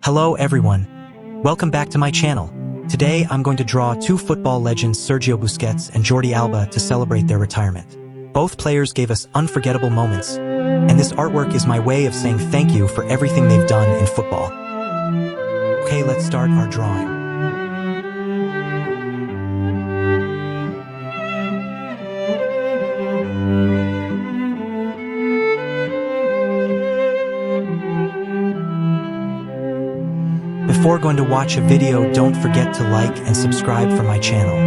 Hello everyone. Welcome back to my channel. Today I'm going to draw two football legends Sergio Busquets and Jordi Alba to celebrate their retirement. Both players gave us unforgettable moments, and this artwork is my way of saying thank you for everything they've done in football. Okay, let's start our drawing. Before going to watch a video, don't forget to like and subscribe for my channel.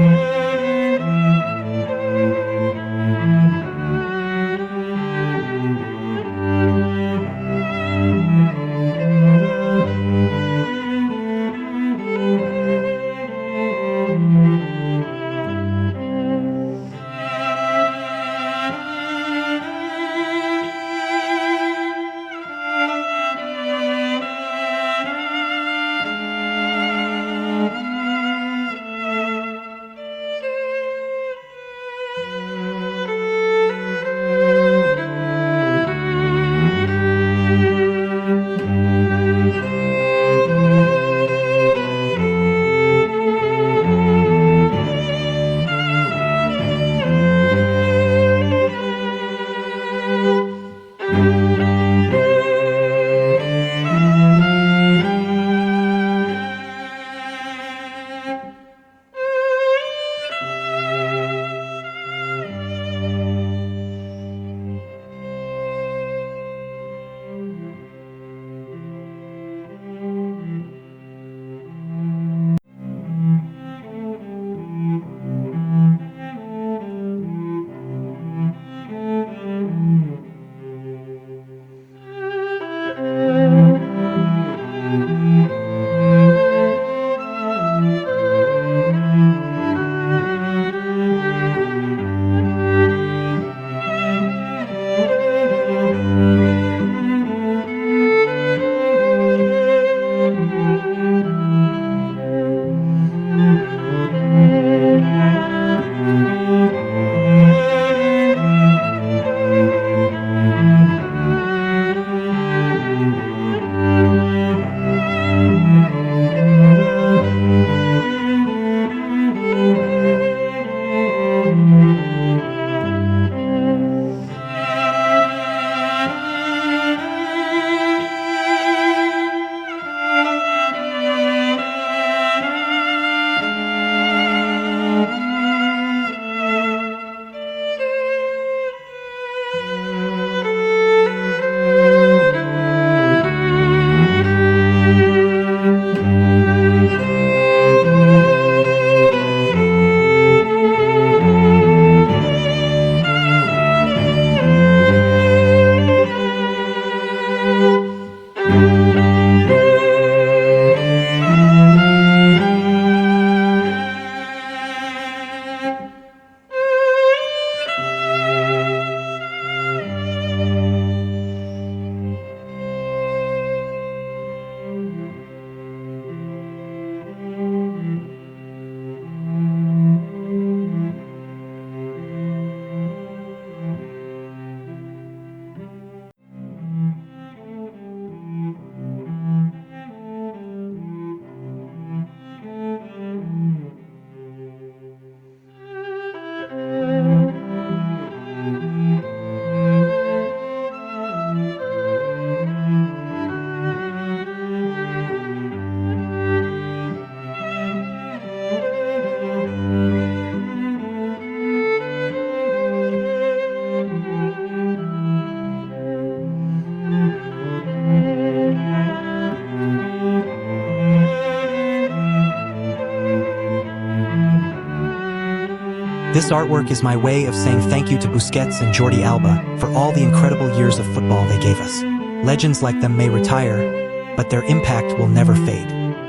This artwork is my way of saying thank you to Busquets and Jordi Alba for all the incredible years of football they gave us. Legends like them may retire, but their impact will never fade.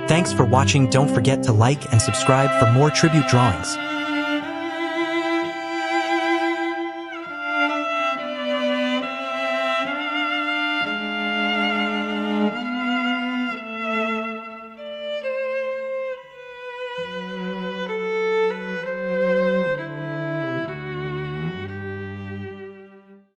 Thanks for watching. Don't forget to like and subscribe for more tribute drawings.